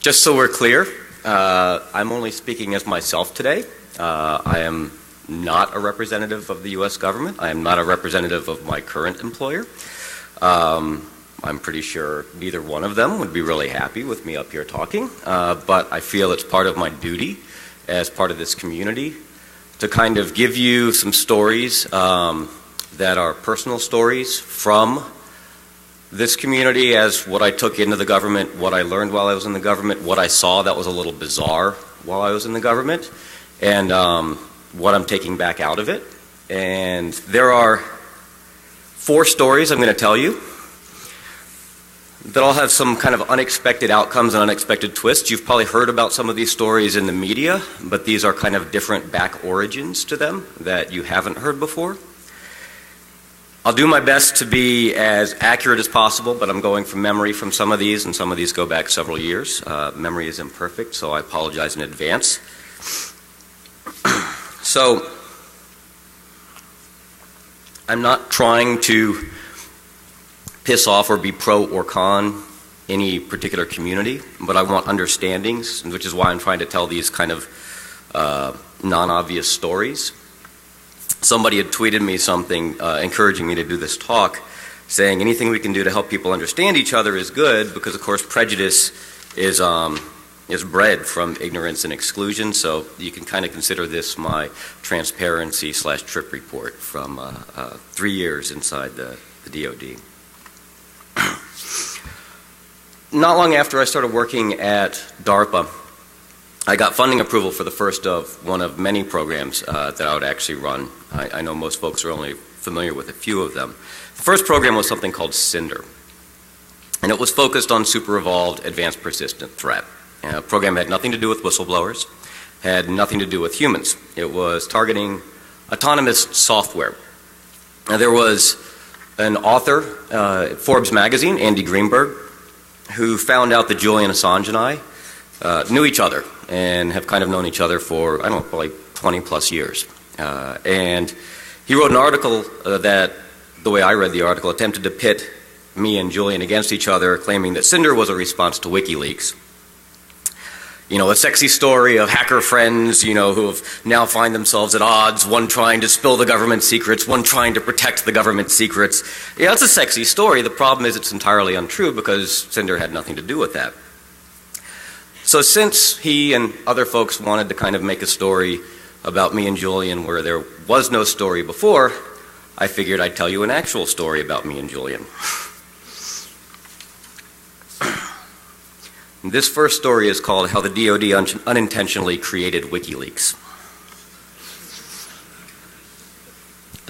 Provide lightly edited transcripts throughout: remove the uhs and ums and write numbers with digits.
Just so we're clear, I'm only speaking as myself today. I am not a representative of the U.S. government. I am not a representative of my current employer. I'm pretty sure neither one of them would be really happy with me up here talking, but I feel it's part of my duty as part of this community to kind of give you some stories that are personal stories from this community, as what I took into the government, what I learned while I was in the government, what I saw that was a little bizarre while I was in the government, and what I'm taking back out of it. And there are 4 stories I'm going to tell you that all have some kind of unexpected outcomes and unexpected twists. You've probably heard about some of these stories in the media, but these are kind of different back origins to them that you haven't heard before. I'll do my best to be as accurate as possible, but I'm going from memory from some of these, and some of these go back several years. Memory is imperfect, so I apologize in advance. So, I'm not trying to piss off or be pro or con any particular community, but I want understandings, which is why I'm trying to tell these kind of non-obvious stories. Somebody had tweeted me something encouraging me to do this talk, saying anything we can do to help people understand each other is good, because of course prejudice is bred from ignorance and exclusion. So you can kind of consider this my transparency/trip report from 3 years inside the DoD. Not long after I started working at DARPA, I got funding approval for the first of one of many programs that I would actually run. I know most folks are only familiar with a few of them. The first program was something called Cinder, and it was focused on super evolved advanced persistent threat. The program had nothing to do with whistleblowers, had nothing to do with humans. It was targeting autonomous software. Now, there was an author at Forbes magazine, Andy Greenberg, who found out that Julian Assange and I knew each other and have kind of known each other for, I don't know, like 20 plus years. And he wrote an article that, the way I read the article, attempted to pit me and Julian against each other, claiming that Cinder was a response to WikiLeaks. You know, a sexy story of hacker friends, you know, who have now find themselves at odds, one trying to spill the government secrets, one trying to protect the government secrets. Yeah, it's a sexy story. The problem is it's entirely untrue, because Cinder had nothing to do with that. So since he and other folks wanted to kind of make a story about me and Julian where there was no story before, I figured I'd tell you an actual story about me and Julian. This first story is called How the DoD Unintentionally Created WikiLeaks.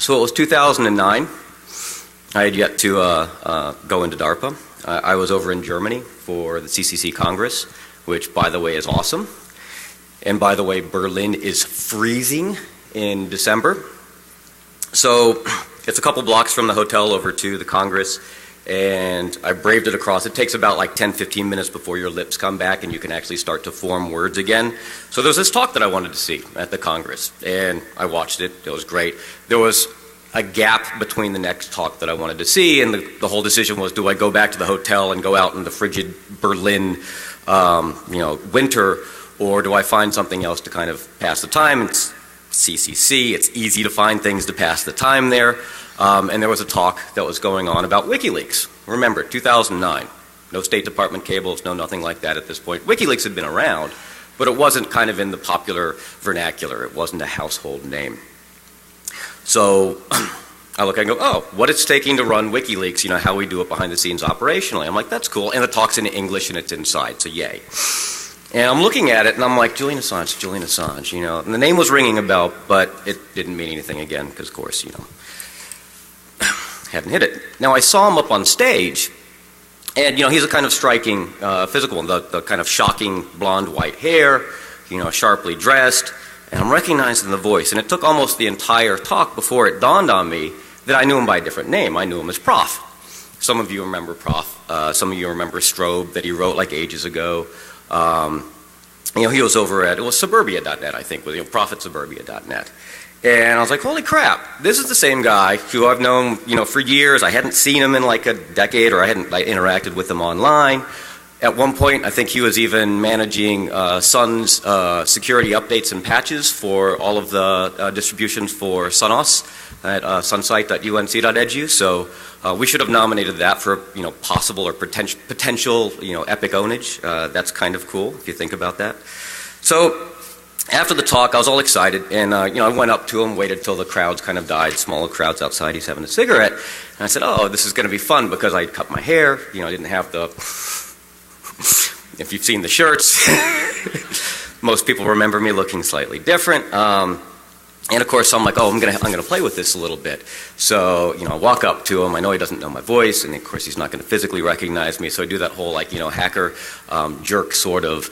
So it was 2009. I had yet to go into DARPA. I was over in Germany for the CCC Congress, which, by the way, is awesome. And by the way, Berlin is freezing in December. So it's a couple blocks from the hotel over to the Congress, and I braved it across. It takes about like 10-15 minutes before your lips come back and you can actually start to form words again. So there was this talk that I wanted to see at the Congress, and I watched it. It was great. There was a gap between the next talk that I wanted to see, and the whole decision was, do I go back to the hotel and go out in the frigid Berlin winter, or do I find something else to kind of pass the time? It's CCC, it's easy to find things to pass the time there. And there was a talk that was going on about WikiLeaks. Remember, 2009, no State Department cables, no nothing like that at this point. WikiLeaks had been around, but it wasn't kind of in the popular vernacular. It wasn't a household name. So I look and go, oh, what it's taking to run WikiLeaks, you know, how we do it behind the scenes operationally. I'm like, that's cool. And the talk's in English and it's inside, so yay. And I'm looking at it and I'm like, Julian Assange, you know. And the name was ringing a bell, but it didn't mean anything again, because of course, you know, hadn't hit it. Now I saw him up on stage, and you know, he's a kind of striking physical one, the kind of shocking blonde white hair, you know, sharply dressed, and I'm recognizing the voice. And it took almost the entire talk before it dawned on me that I knew him by a different name. I knew him as Prof. Some of you remember Prof. Some of you remember Strobe that he wrote like ages ago. You know, he was over at, it was suburbia.net, I think, with, you know, Prof at suburbia.net. And I was like, holy crap, this is the same guy who I've known, you know, for years. I hadn't seen him in like a decade, or I hadn't interacted with him online. At one point, I think he was even managing Sun's security updates and patches for all of the distributions for Sunos at sunsite.unc.edu. So we should have nominated that for possible or potential epic ownage. That's kind of cool if you think about that. So after the talk, I was all excited, and I went up to him, waited till the crowds kind of died, smaller crowds outside. He's having a cigarette, and I said, "Oh, this is going to be fun," because I cut my hair. I didn't have the. If you've seen the shirts, most people remember me looking slightly different. And of course, I'm like, "Oh, I'm gonna play with this a little bit." So I walk up to him. I know he doesn't know my voice, and of course, he's not going to physically recognize me. So I do that whole hacker jerk sort of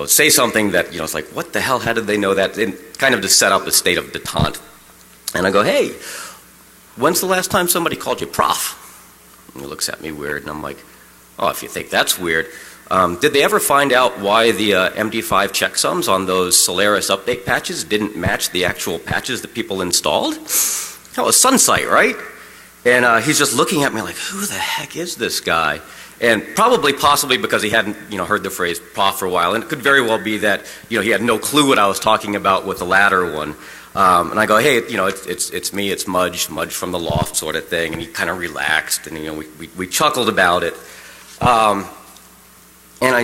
say something that it's like, what the hell? How did they know that? And kind of to set up a state of detente. And I go, "Hey, when's the last time somebody called you prof?" And he looks at me weird, and I'm like, "Oh, if you think that's weird." Did they ever find out why the MD5 checksums on those Solaris update patches didn't match the actual patches that people installed? That was Sunsite, right? And he's just looking at me like, who the heck is this guy? And possibly because he hadn't heard the phrase prof for a while. And it could very well be that he had no clue what I was talking about with the latter one. And I go, "Hey, it's me, it's Mudge from the loft sort of thing." And he kind of relaxed, and we chuckled about it. And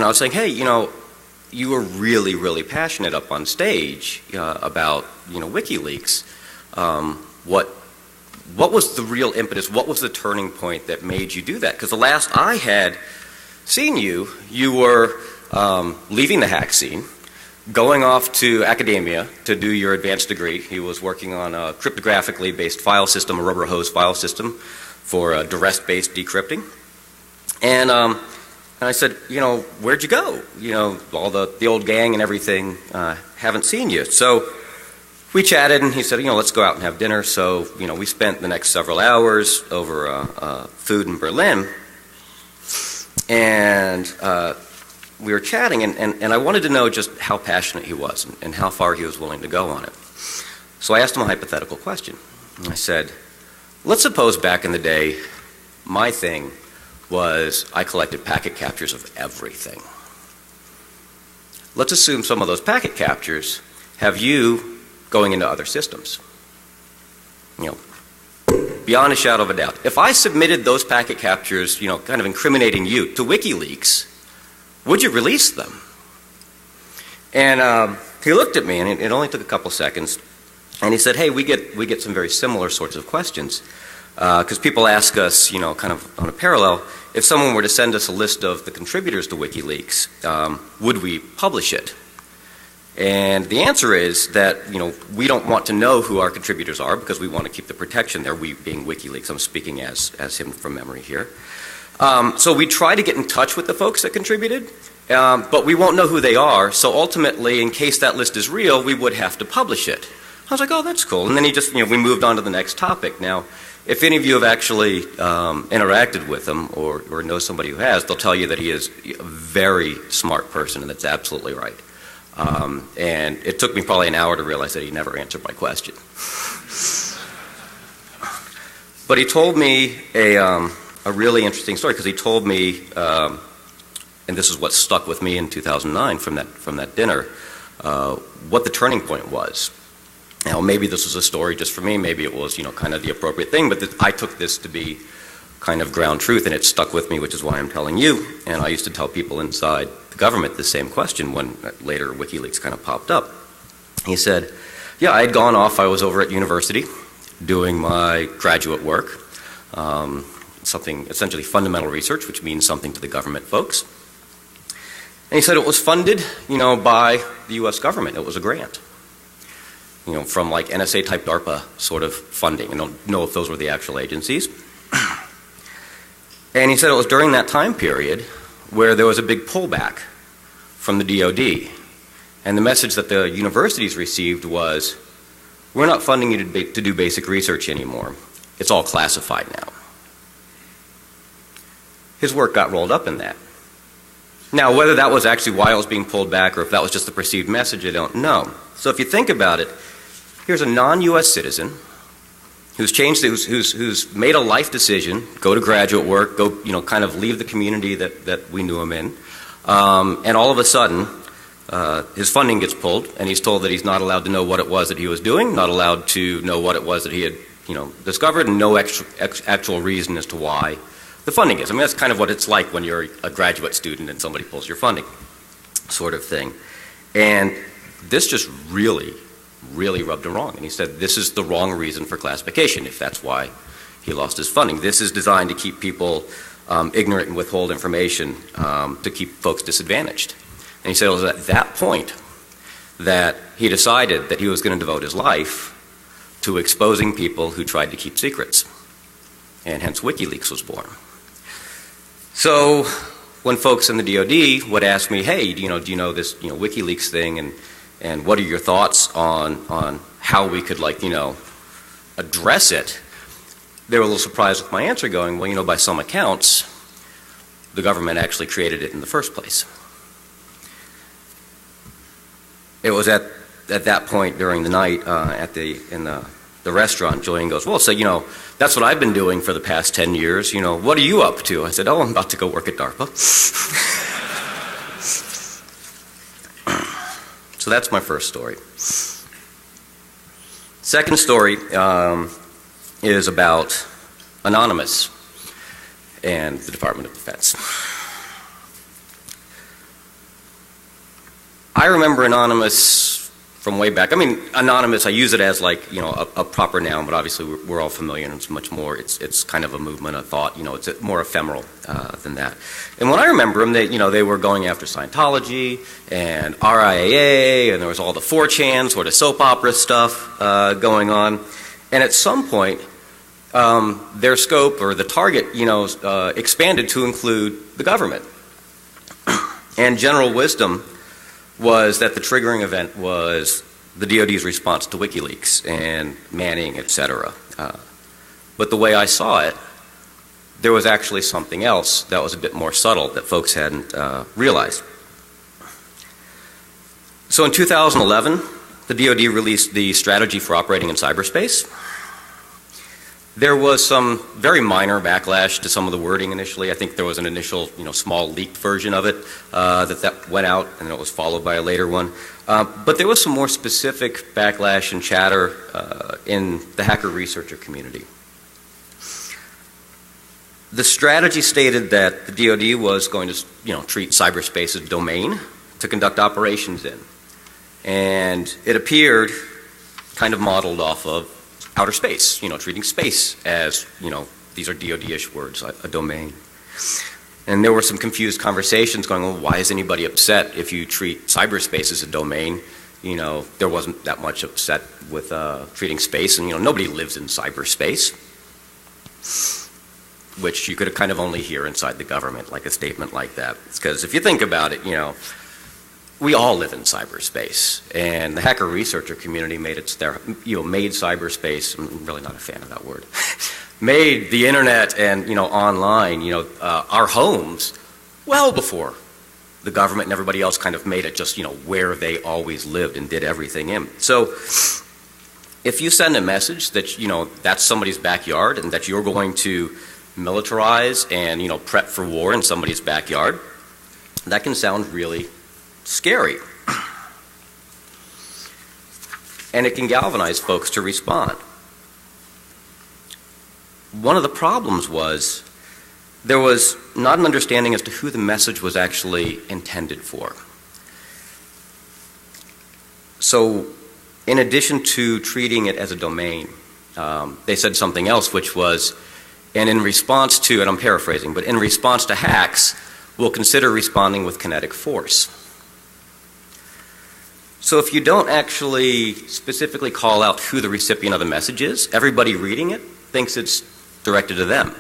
I was saying, "Hey, you were really, really passionate up on stage about WikiLeaks. What was the real impetus? What was the turning point that made you do that? Because the last I had seen you were leaving the hack scene, going off to academia to do your advanced degree. He was working on a cryptographically based file system, a rubber hose file system for duress-based decrypting, and I said, "Where'd you go? All the old gang and everything, haven't seen you." So we chatted, and he said, "Let's go out and have dinner." So, we spent the next several hours over food in Berlin, and we were chatting, and I wanted to know just how passionate he was and how far he was willing to go on it. So I asked him a hypothetical question. I said, "Let's suppose back in the day, my thing was I collected packet captures of everything. Let's assume some of those packet captures have you going into other systems. Beyond a shadow of a doubt. If I submitted those packet captures, kind of incriminating you to WikiLeaks, would you release them?" And he looked at me, and it only took a couple seconds, and he said, "Hey, we get some very similar sorts of questions. Because people ask us, kind of on a parallel, if someone were to send us a list of the contributors to WikiLeaks, would we publish it?" And the answer is that, we don't want to know who our contributors are because we want to keep the protection there, we being WikiLeaks. I'm speaking as him from memory here. So we try to get in touch with the folks that contributed, but we won't know who they are. So ultimately, in case that list is real, we would have to publish it. I was like, "Oh, that's cool." And then he just, we moved on to the next topic. Now, if any of you have actually interacted with him or know somebody who has, they'll tell you that he is a very smart person, and that's absolutely right. And it took me probably an hour to realize that he never answered my question. But he told me a really interesting story, because he told me, and this is what stuck with me in 2009 from that dinner, what the turning point was. Now, maybe this was a story just for me, maybe it was, kind of the appropriate thing, but I took this to be kind of ground truth, and it stuck with me, which is why I'm telling you. And I used to tell people inside the government the same question when later WikiLeaks kind of popped up. He said, "Yeah, I had gone off, I was over at university doing my graduate work, something essentially fundamental research, which means something to the government folks. And he said it was funded, by the U.S. government. It was a grant. From like NSA type DARPA sort of funding. I don't know if those were the actual agencies. And he said it was during that time period where there was a big pullback from the DoD. And the message that the universities received was, we're not funding you to do basic research anymore. It's all classified now. His work got rolled up in that. Now, whether that was actually why it was being pulled back or if that was just the perceived message, I don't know. So if you think about it, here's a non-U.S. citizen who's made a life decision, go to graduate work, go, kind of leave the community that we knew him in, and all of a sudden, his funding gets pulled, and he's told that he's not allowed to know what it was that he was doing, not allowed to know what it was that he had, discovered, and no actual reason as to why the funding is. I mean, that's kind of what it's like when you're a graduate student and somebody pulls your funding, sort of thing. And this just really rubbed him wrong. And he said, this is the wrong reason for classification, if that's why he lost his funding. This is designed to keep people ignorant and withhold information, to keep folks disadvantaged. And he said it was at that point that he decided that he was going to devote his life to exposing people who tried to keep secrets. And hence WikiLeaks was born. So when folks in the DoD would ask me, hey, do you know this WikiLeaks thing, and what are your thoughts on how we could address it, they were a little surprised with my answer, going, well, by some accounts, the government actually created it in the first place. It was at that point during the night in the restaurant, Julian goes, well, so, that's what I've been doing for the past 10 years. What are you up to? I said, oh, I'm about to go work at DARPA. So that's my first story. Second story is about Anonymous and the Department of Defense. I remember Anonymous from way back. I mean, Anonymous, I use it as a proper noun, but obviously we're all familiar, and it's much more, it's kind of a movement, a thought, it's more ephemeral than that. And when I remember them, they were going after Scientology and RIAA, and there was all the 4chan sort of soap opera stuff going on. And at some point, their scope or the target, expanded to include the government. And general wisdom was that the triggering event was the DoD's response to WikiLeaks and Manning, etc. But the way I saw it, there was actually something else that was a bit more subtle that folks hadn't realized. So in 2011, the DoD released the Strategy for Operating in Cyberspace. There was some very minor backlash to some of the wording initially. I think there was an initial, small leaked version of it that went out, and it was followed by a later one. But there was some more specific backlash and chatter in the hacker researcher community. The strategy stated that the DoD was going to, treat cyberspace as a domain to conduct operations in, and it appeared kind of modeled off of outer space, treating space as, these are DoD-ish words, a domain. And there were some confused conversations going on, well, why is anybody upset if you treat cyberspace as a domain? There wasn't that much upset with treating space, and, nobody lives in cyberspace, which you could kind of only hear inside the government, like a statement like that. Because if you think about it, we all live in cyberspace, and the hacker researcher community made made cyberspace. I'm really not a fan of that word. Made the internet and online, our homes, well before the government and everybody else kind of made it just where they always lived and did everything in. So if you send a message that that's somebody's backyard and that you're going to militarize and prep for war in somebody's backyard, that can sound really scary. And it can galvanize folks to respond. One of the problems was there was not an understanding as to who the message was actually intended for. So in addition to treating it as a domain, they said something else, which was, and in response to, and I'm paraphrasing, but in response to hacks, we'll consider responding with kinetic force. So if you don't actually specifically call out who the recipient of the message is, everybody reading it thinks it's directed to them.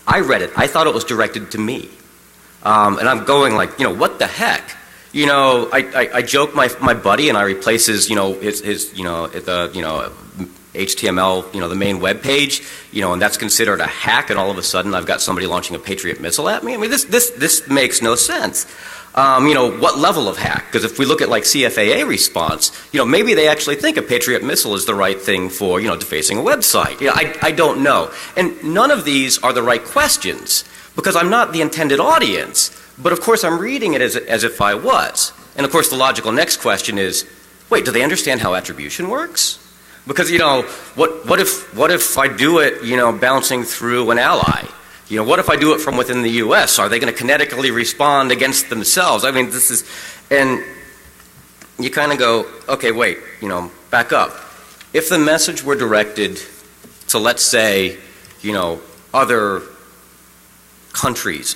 I read it. I thought it was directed to me. And I'm going like, what the heck? I joke my buddy and I replace his HTML, the main web page, and that's considered a hack, and all of a sudden I've got somebody launching a Patriot missile at me. I mean, this makes no sense. What level of hack? Because if we look at like CFAA response, maybe they actually think a Patriot missile is the right thing for, defacing a website. I don't know. And none of these are the right questions because I'm not the intended audience. But of course I'm reading it as if I was. And of course the logical next question is, wait, do they understand how attribution works? Because, what if I do it, bouncing through an ally? What if I do it from within the U.S.? Are they going to kinetically respond against themselves? I mean, and you kind of go, okay, wait, back up. If the message were directed to, let's say, other countries,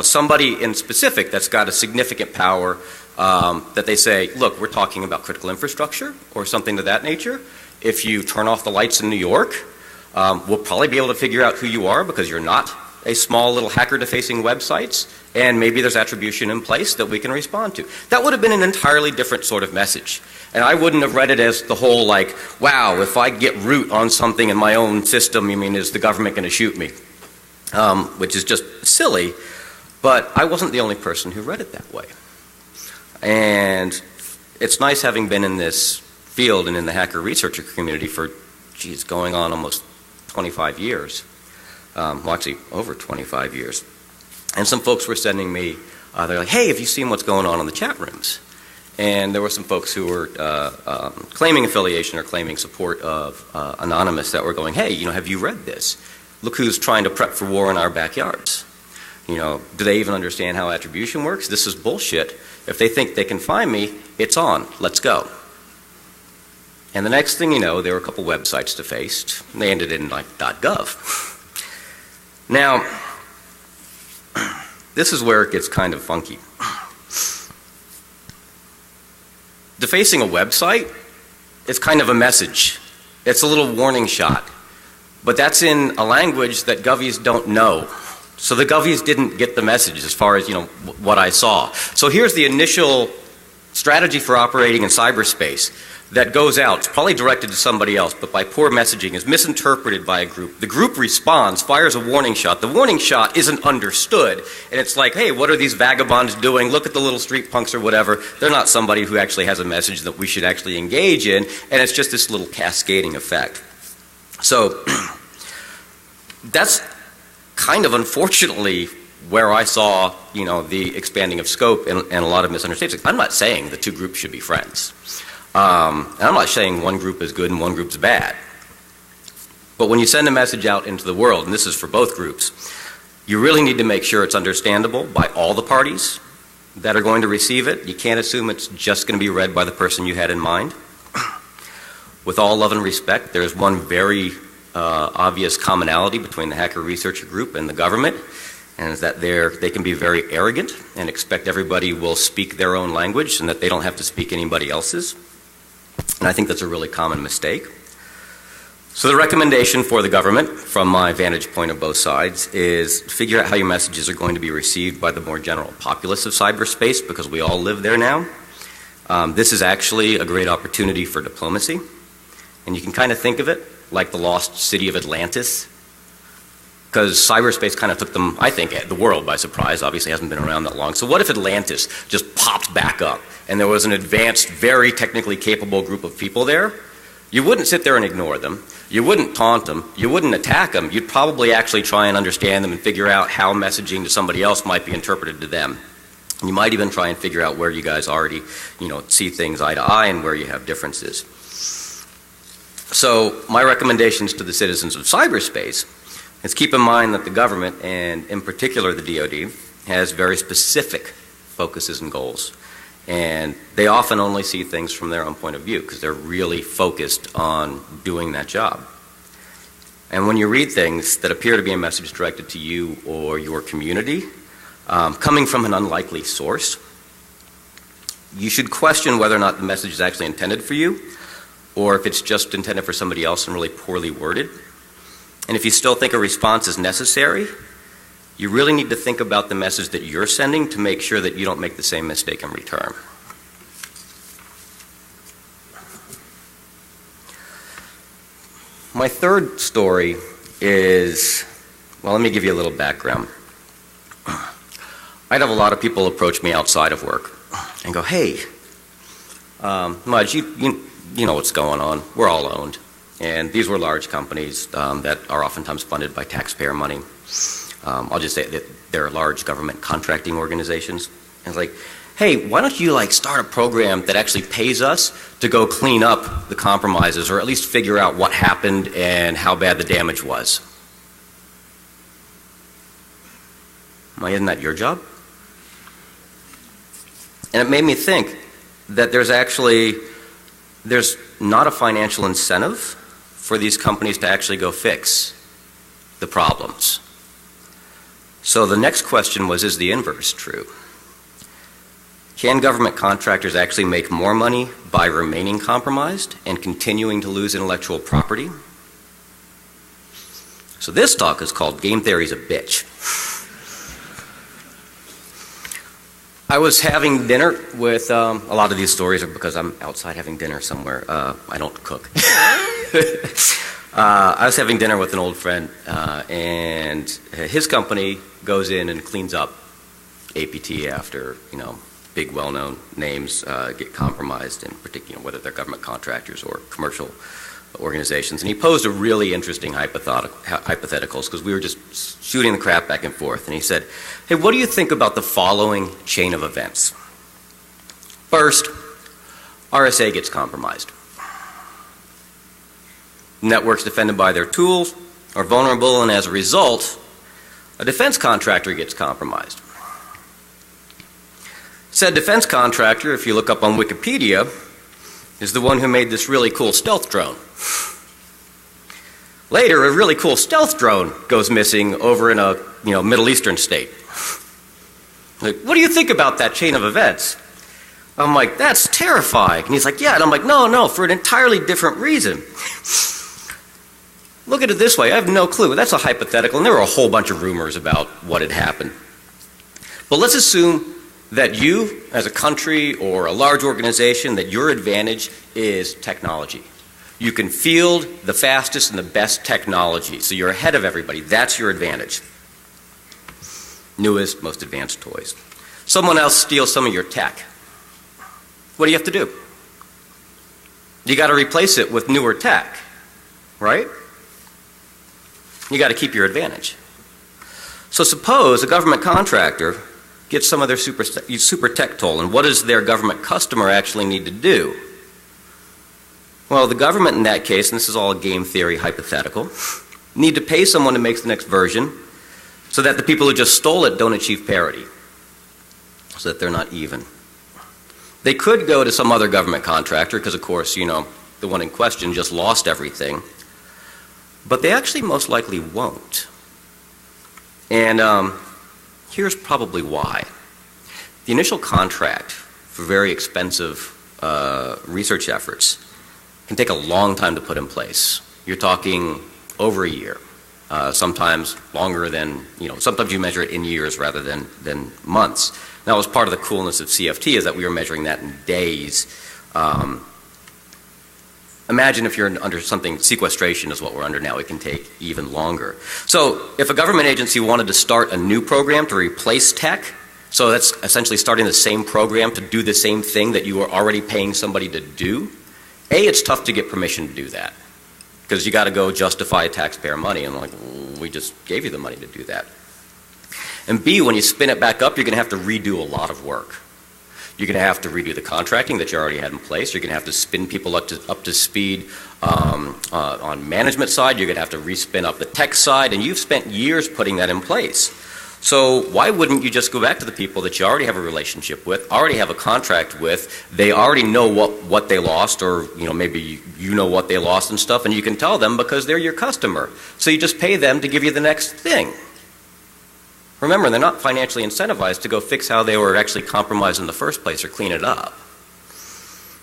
somebody in specific that's got a significant power, that they say, look, we're talking about critical infrastructure or something of that nature. If you turn off the lights in New York, we'll probably be able to figure out who you are because you're not a small little hacker defacing websites, and maybe there's attribution in place that we can respond to. That would have been an entirely different sort of message. And I wouldn't have read it as the whole like, wow, if I get root on something in my own system, is the government going to shoot me? Which is just silly, but I wasn't the only person who read it that way. And it's nice having been in this field and in the hacker researcher community for, going on almost 25 years. Well, actually, over 25 years. And some folks were sending me, they're like, hey, have you seen what's going on in the chat rooms? And there were some folks who were claiming affiliation or claiming support of Anonymous that were going, hey, have you read this? Look who's trying to prep for war in our backyards. Do they even understand how attribution works? This is bullshit. If they think they can find me, it's on. Let's go. And the next thing you know, there were a couple websites defaced. And they ended in like .gov. Now, this is where it gets kind of funky. Defacing a website is kind of a message. It's a little warning shot. But that's in a language that govies don't know. So the govies didn't get the message as far as, what I saw. So here's the initial strategy for operating in cyberspace that goes out. It's probably directed to somebody else, but by poor messaging is misinterpreted by a group. The group responds, fires a warning shot. The warning shot isn't understood. And it's like, hey, what are these vagabonds doing? Look at the little street punks or whatever. They're not somebody who actually has a message that we should actually engage in. And it's just this little cascading effect. So that's kind of unfortunately where I saw, the expanding of scope and a lot of misunderstandings. I'm not saying the two groups should be friends. And I'm not saying one group is good and one group's bad. But when you send a message out into the world, and this is for both groups, you really need to make sure it's understandable by all the parties that are going to receive it. You can't assume it's just going to be read by the person you had in mind. With all love and respect, there's one very obvious commonality between the hacker researcher group and the government, and is that they can be very arrogant and expect everybody will speak their own language and that they don't have to speak anybody else's. And I think that's a really common mistake. So the recommendation for the government, from my vantage point of both sides, is figure out how your messages are going to be received by the more general populace of cyberspace, because we all live there now. This is actually a great opportunity for diplomacy. And you can kind of think of it like the lost city of Atlantis, because cyberspace kind of took them, I think, the world by surprise. Obviously hasn't been around that long. So what if Atlantis just popped back up and there was an advanced, very technically capable group of people there? You wouldn't sit there and ignore them. You wouldn't taunt them. You wouldn't attack them. You'd probably actually try and understand them and figure out how messaging to somebody else might be interpreted to them. You might even try and figure out where you guys already, see things eye to eye and where you have differences. So my recommendations to the citizens of cyberspace is keep in mind that the government, and in particular the DoD, has very specific focuses and goals. And they often only see things from their own point of view because they're really focused on doing that job. And when you read things that appear to be a message directed to you or your community, coming from an unlikely source, you should question whether or not the message is actually intended for you, or if it's just intended for somebody else and really poorly worded. And if you still think a response is necessary, you really need to think about the message that you're sending to make sure that you don't make the same mistake in return. My third story is, well, let me give you a little background. I'd have a lot of people approach me outside of work and go, hey, Mudge, you know what's going on. We're all owned. And these were large companies that are oftentimes funded by taxpayer money. I'll just say that they're large government contracting organizations. And it's like, hey, why don't you start a program that actually pays us to go clean up the compromises, or at least figure out what happened and how bad the damage was? Isn't that your job? And it made me think that there's not a financial incentive for these companies to actually go fix the problems. So the next question was, is the inverse true? Can government contractors actually make more money by remaining compromised and continuing to lose intellectual property? So this talk is called Game Theory's a Bitch. I was having dinner with, a lot of these stories are because I'm outside having dinner somewhere. I don't cook. I was having dinner with an old friend, and his company goes in and cleans up APT after, big well-known names get compromised, in particular, whether they're government contractors or commercial organizations. And he posed a really interesting hypotheticals, because we were just shooting the crap back and forth. And he said, hey, what do you think about the following chain of events? First, RSA gets compromised. Networks defended by their tools are vulnerable, and as a result, a defense contractor gets compromised. Said defense contractor, if you look up on Wikipedia, is the one who made this really cool stealth drone. Later, a really cool stealth drone goes missing over in a Middle Eastern state. Like, what do you think about that chain of events? I'm like, that's terrifying. And he's like, yeah. And I'm like, no, for an entirely different reason. Look at it this way. I have no clue. That's a hypothetical, and there were a whole bunch of rumors about what had happened. But let's assume that you, as a country or a large organization, that your advantage is technology. You can field the fastest and the best technology, so you're ahead of everybody. That's your advantage. Newest, most advanced toys. Someone else steals some of your tech. What do you have to do? You got to replace it with newer tech, right? You got to keep your advantage. So suppose a government contractor gets some of their super tech toll, and what does their government customer actually need to do? Well, the government in that case, and this is all a game theory hypothetical, need to pay someone to make the next version so that the people who just stole it don't achieve parity, so that they're not even. They could go to some other government contractor because, of course, the one in question just lost everything, but they actually most likely won't. And here's probably why. The initial contract for very expensive research efforts can take a long time to put in place. You're talking over a year, sometimes longer than, sometimes you measure it in years rather than months. That was part of the coolness of CFT, is that we were measuring that in days. Imagine if you're under something, sequestration is what we're under now, it can take even longer. So if a government agency wanted to start a new program to replace tech, so that's essentially starting the same program to do the same thing that you were already paying somebody to do, it's tough to get permission to do that, because you got to go justify taxpayer money, and we just gave you the money to do that. And B, when you spin it back up, you're going to have to redo a lot of work. You're going to have to redo the contracting that you already had in place. You're going to have to spin people up to speed on management side. You're going to have to respin up the tech side, and you've spent years putting that in place. So why wouldn't you just go back to the people that you already have a relationship with, already have a contract with? They already know what they lost, or maybe you know what they lost and stuff, and you can tell them because they're your customer. So you just pay them to give you the next thing. Remember, they're not financially incentivized to go fix how they were actually compromised in the first place or clean it up.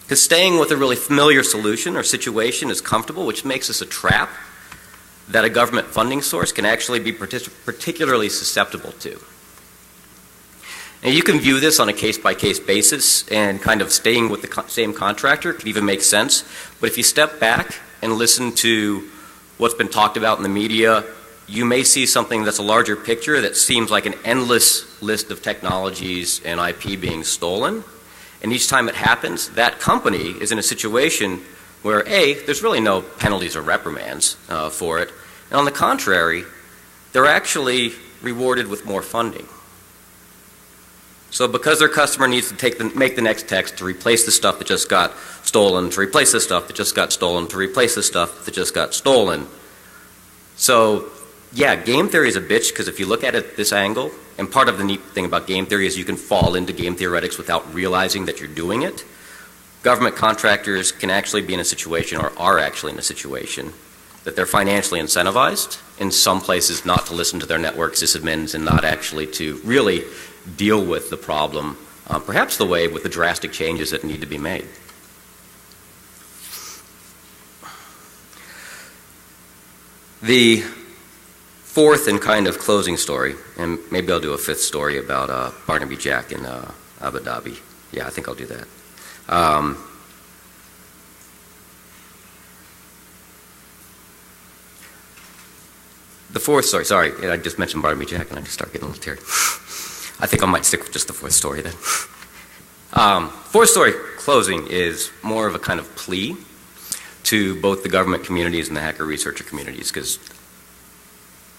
Because staying with a really familiar solution or situation is comfortable, which makes us a trap that a government funding source can actually be particularly susceptible to. And you can view this on a case-by-case basis, and kind of staying with the same contractor could even make sense. But if you step back and listen to what's been talked about in the media, you may see something that's a larger picture that seems like an endless list of technologies and IP being stolen. And each time it happens, that company is in a situation where, A, there's really no penalties or reprimands for it. And on the contrary, they're actually rewarded with more funding. So because their customer needs to make the next text to replace the stuff that just got stolen, to replace the stuff that just got stolen, to replace the stuff that just got stolen. So yeah, game theory is a bitch because if you look at it this angle, and part of the neat thing about game theory is you can fall into game theoretics without realizing that you're doing it. Government contractors can actually be in a situation, or are actually in a situation, that they're financially incentivized in some places not to listen to their network sysadmins and not actually to really deal with the problem, perhaps the way with the drastic changes that need to be made. The fourth and kind of closing story, and maybe I'll do a fifth story about Barnaby Jack in Abu Dhabi. Yeah, I think I'll do that. The fourth story, sorry, I just mentioned Barnaby Jack and I just start getting a little teary. I think I might stick with just the fourth story then. Fourth story closing is more of a kind of plea to both the government communities and the hacker researcher communities, because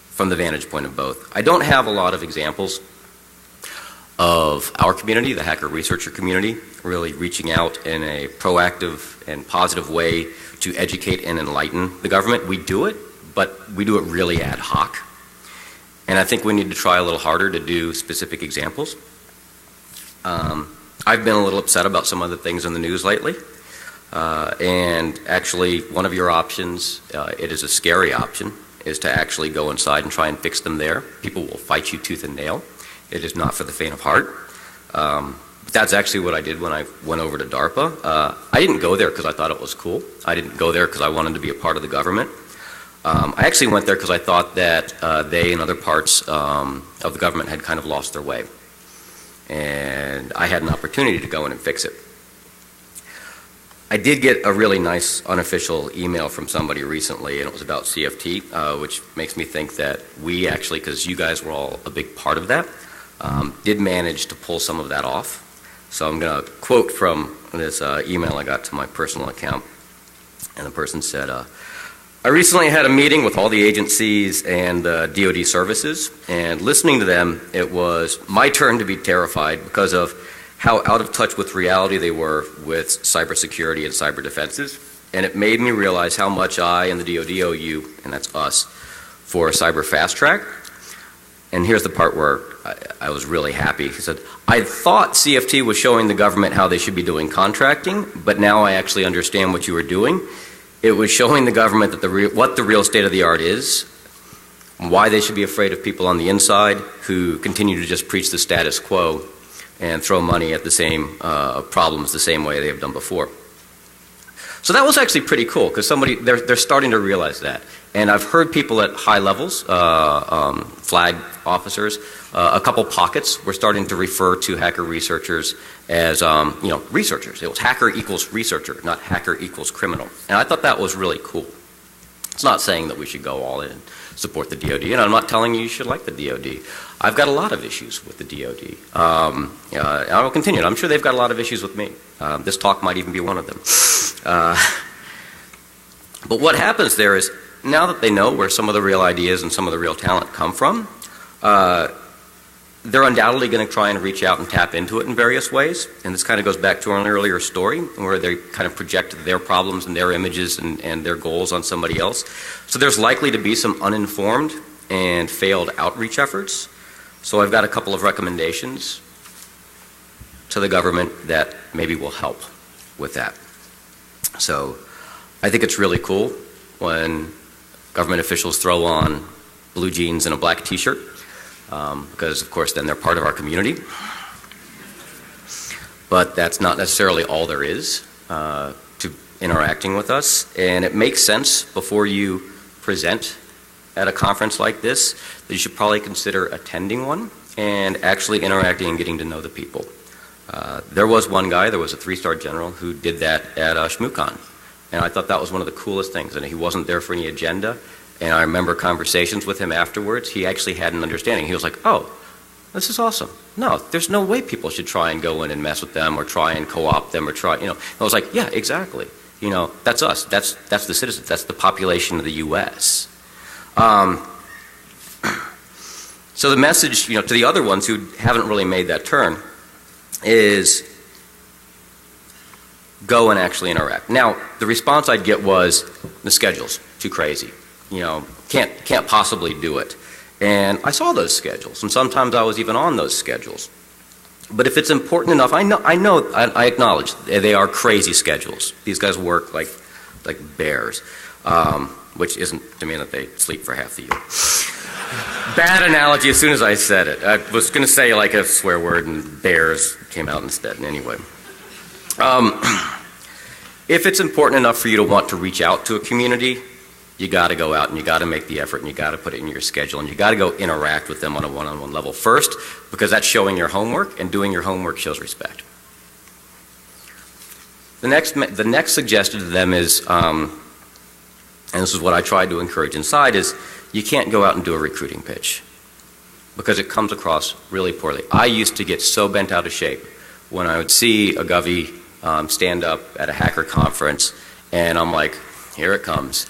from the vantage point of both, I don't have a lot of examples of our community, the hacker researcher community, really reaching out in a proactive and positive way to educate and enlighten the government. We do it, but we do it really ad hoc. And I think we need to try a little harder to do specific examples. I've been a little upset about some of the things in the news lately. And actually, one of your options, it is a scary option, is to actually go inside and try and fix them there. People will fight you tooth and nail. It is not for the faint of heart. But that's actually what I did when I went over to DARPA. I didn't go there because I thought it was cool. I didn't go there because I wanted to be a part of the government. I actually went there because I thought that they and other parts of the government had kind of lost their way. And I had an opportunity to go in and fix it. I did get a really nice unofficial email from somebody recently, and it was about CFT, which makes me think that we actually, because you guys were all a big part of that, did manage to pull some of that off. So I'm going to quote from this email I got to my personal account. And the person said, I recently had a meeting with all the agencies and DoD services, and listening to them, it was my turn to be terrified because of how out of touch with reality they were with cybersecurity and cyber defenses. And it made me realize how much I and the DoD owe you, and that's us, for a cyber fast track. And here's the part where I was really happy. He said, I thought CFT was showing the government how they should be doing contracting, but now I actually understand what you were doing. It was showing the government that what the real state of the art is, why they should be afraid of people on the inside who continue to just preach the status quo and throw money at the same problems the same way they have done before. So that was actually pretty cool, because they're starting to realize that. And I've heard people at high levels, flag officers, a couple pockets were starting to refer to hacker researchers as researchers. It was hacker equals researcher, not hacker equals criminal. And I thought that was really cool. It's not saying that we should go all in and support the DoD, and I'm not telling you should like the DoD. I've got a lot of issues with the DoD. I will continue. I'm sure they've got a lot of issues with me. This talk might even be one of them. But what happens there is, now that they know where some of the real ideas and some of the real talent come from, they're undoubtedly going to try and reach out and tap into it in various ways. And this kind of goes back to an earlier story where they kind of project their problems and their images and their goals on somebody else. So there's likely to be some uninformed and failed outreach efforts. So I've got a couple of recommendations to the government that maybe will help with that. So I think it's really cool when government officials throw on blue jeans and a black t-shirt, because of course then they're part of our community. But that's not necessarily all there is to interacting with us. And it makes sense before you present at a conference like this that you should probably consider attending one and actually interacting and getting to know the people. There was one guy, there was a 3-star general who did that at ShmooCon. And I thought that was one of the coolest things. And he wasn't there for any agenda. And I remember conversations with him afterwards. He actually had an understanding. He was like, oh, this is awesome. No, there's no way people should try and go in and mess with them or try and co-opt them or try, I was like, yeah, exactly. That's us. That's the citizens. That's the population of the U.S. So the message, to the other ones who haven't really made that turn is go and actually interact. Now, the response I'd get was, the schedule's too crazy. Can't possibly do it. And I saw those schedules, and sometimes I was even on those schedules. But if it's important enough, I acknowledge they are crazy schedules. These guys work like bears, which isn't to mean that they sleep for half the year. Bad analogy as soon as I said it. I was going to say like a swear word, and bears came out instead. Anyway. If it's important enough for you to want to reach out to a community, you got to go out and you got to make the effort and you got to put it in your schedule and you got to go interact with them on a one-on-one level first, because that's showing your homework, and doing your homework shows respect. The next suggestion to them is, and this is what I tried to encourage inside, is you can't go out and do a recruiting pitch because it comes across really poorly. I used to get so bent out of shape when I would see a Govy stand up at a hacker conference, and I'm like, here it comes.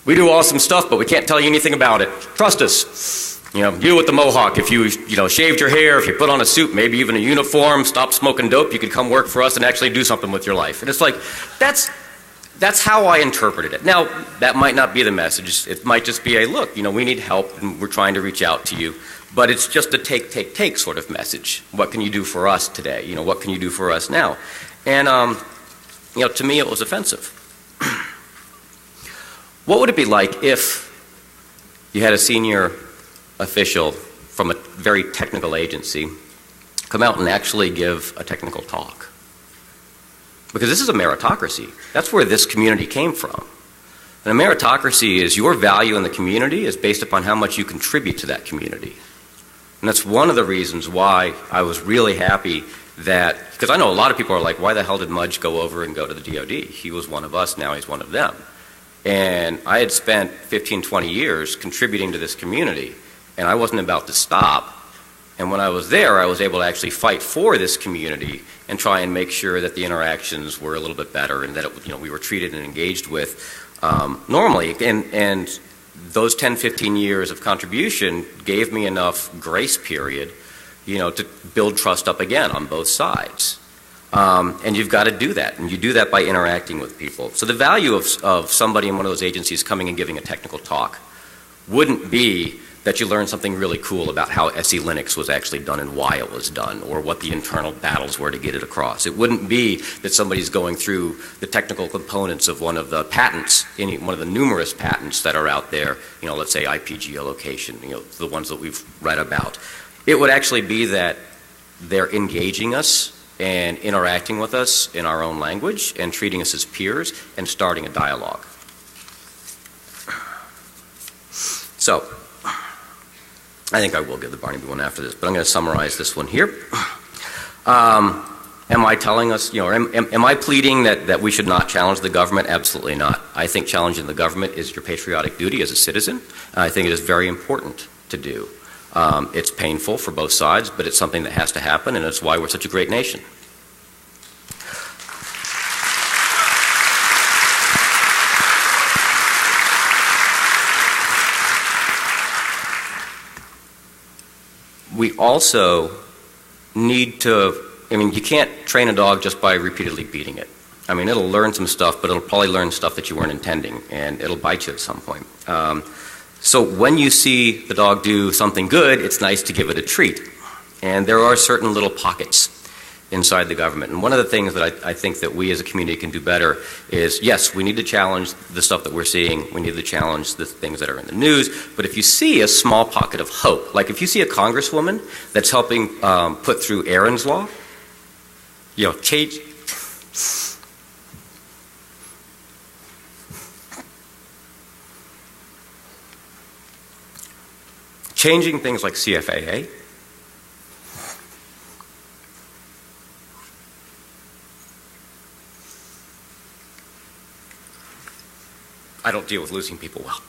We do awesome stuff, but we can't tell you anything about it. Trust us. You with the mohawk, if you shaved your hair, if you put on a suit, maybe even a uniform, stop smoking dope, you could come work for us and actually do something with your life. And it's like, that's how I interpreted it. Now, that might not be the message. It might just be a, look, we need help and we're trying to reach out to you. But it's just a take sort of message. What can you do for us today? What can you do for us now? And, to me it was offensive. What would it be like if you had a senior official from a very technical agency come out and actually give a technical talk? Because this is a meritocracy. That's where this community came from. And a meritocracy is your value in the community is based upon how much you contribute to that community. And that's one of the reasons why I was really happy that, because I know a lot of people are like, why the hell did Mudge go over and go to the DOD? He was one of us, now he's one of them. And I had spent 15, 20 years contributing to this community, and I wasn't about to stop. And when I was there, I was able to actually fight for this community and try and make sure that the interactions were a little bit better and that we were treated and engaged with normally. And those 10, 15 years of contribution gave me enough grace period, to build trust up again on both sides. And you've got to do that, and you do that by interacting with people. So the value of somebody in one of those agencies coming and giving a technical talk wouldn't be that you learn something really cool about how SE Linux was actually done and why it was done, or what the internal battles were to get it across. It wouldn't be that somebody's going through the technical components of one of the patents, one of the numerous patents that are out there, let's say IP geolocation, the ones that we've read about. It would actually be that they're engaging us and interacting with us in our own language and treating us as peers and starting a dialogue. So, I think I will give the Barnaby one after this, but I'm going to summarize this one here. Am I telling us, am I pleading that we should not challenge the government? Absolutely not. I think challenging the government is your patriotic duty as a citizen. I think it is very important to do. It's painful for both sides, but it's something that has to happen, and it's why we're such a great nation. We also need to, you can't train a dog just by repeatedly beating it. It'll learn some stuff, but it'll probably learn stuff that you weren't intending, and it'll bite you at some point. So when you see the dog do something good, it's nice to give it a treat. And there are certain little pockets inside the government. And one of the things that I think that we as a community can do better is, yes, we need to challenge the stuff that we're seeing. We need to challenge the things that are in the news. But if you see a small pocket of hope, like if you see a congresswoman that's helping put through Aaron's Law, change. Changing things like CFAA, I don't deal with losing people well.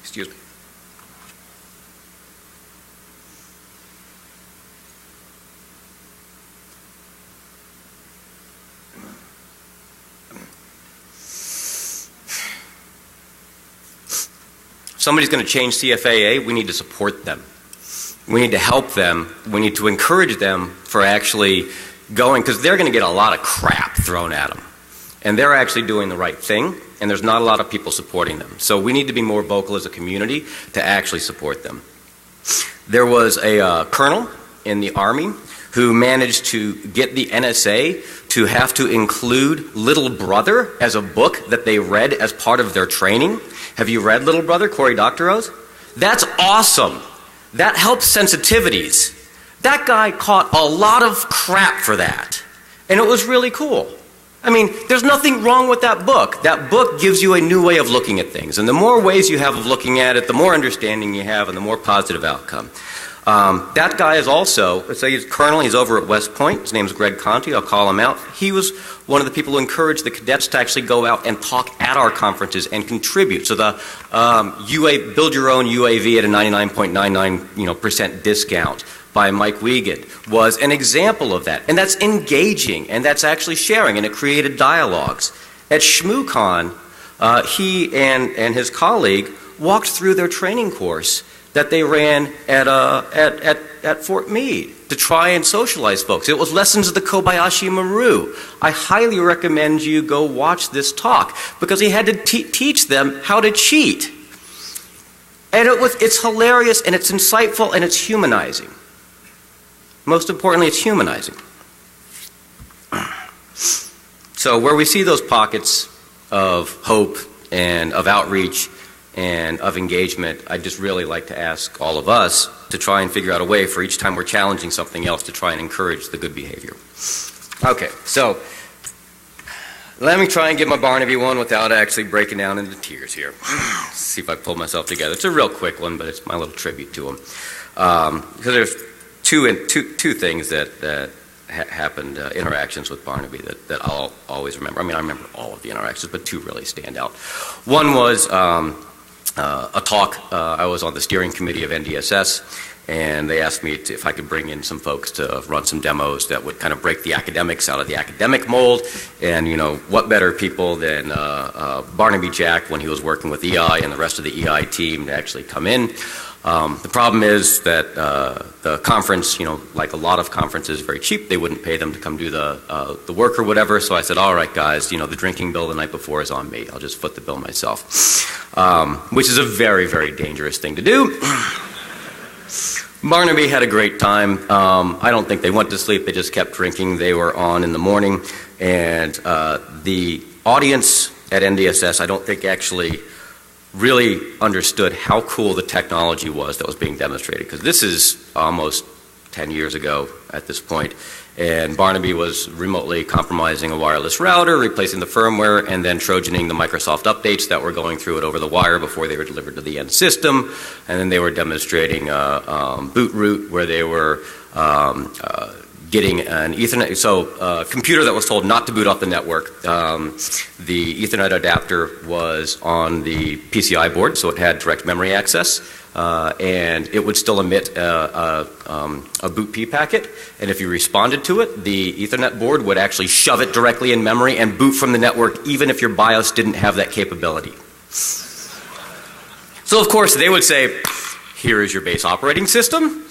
Excuse me. If somebody's going to change CFAA, we need to support them. We need to help them. We need to encourage them for actually going, because they're going to get a lot of crap thrown at them. And they're actually doing the right thing, and there's not a lot of people supporting them. So we need to be more vocal as a community to actually support them. There was a colonel in the Army who managed to get the NSA to have to include Little Brother as a book that they read as part of their training. Have you read Little Brother, Cory Doctorow? That's awesome. That helps sensitivities. That guy caught a lot of crap for that. And it was really cool. I mean, there's nothing wrong with that book. That book gives you a new way of looking at things. And the more ways you have of looking at it, the more understanding you have and the more positive outcome. That guy is also, let's say he's colonel, he's over at West Point. His name's Greg Conti, I'll call him out. He was one of the people who encouraged the cadets to actually go out and talk at our conferences and contribute. So the build your own UAV at a 99.99% discount by Mike Wiegand was an example of that. And that's engaging, and that's actually sharing, and it created dialogues. At ShmooCon, he and his colleague walked through their training course that they ran at Fort Meade to try and socialize folks. It was Lessons of the Kobayashi Maru. I highly recommend you go watch this talk because he had to teach them how to cheat. And it's hilarious and it's insightful and it's humanizing. Most importantly, it's humanizing. So where we see those pockets of hope and of outreach and of engagement, I'd just really like to ask all of us to try and figure out a way for each time we're challenging something else to try and encourage the good behavior. Okay, so let me try and get my Barnaby one without actually breaking down into tears here. See if I pull myself together. It's a real quick one, but it's my little tribute to him. Because there's two things that happened, interactions with Barnaby that I'll always remember. I mean, I remember all of the interactions, but two really stand out. One was a talk. I was on the steering committee of NDSS, and they asked me if I could bring in some folks to run some demos that would kind of break the academics out of the academic mold. And, you know, what better people than Barnaby Jack when he was working with EI and the rest of the EI team to actually come in. The problem is that the conference, you know, like a lot of conferences, is very cheap. They wouldn't pay them to come do the work or whatever. So I said, all right, guys, you know, the drinking bill the night before is on me. I'll just foot the bill myself, which is a very, very dangerous thing to do. Barnaby had a great time. I don't think they went to sleep. They just kept drinking. They were on in the morning. And the audience at NDSS, I don't think actually really understood how cool the technology was that was being demonstrated, because this is almost 10 years ago at this point, and Barnaby was remotely compromising a wireless router, replacing the firmware, and then trojaning the Microsoft updates that were going through it over the wire before they were delivered to the end system, and then they were demonstrating boot root where they were getting an Ethernet, so a computer that was told not to boot off the network. The Ethernet adapter was on the PCI board, so it had direct memory access, and it would still emit a boot P packet, and if you responded to it, the Ethernet board would actually shove it directly in memory and boot from the network even if your BIOS didn't have that capability. So of course they would say, here is your base operating system,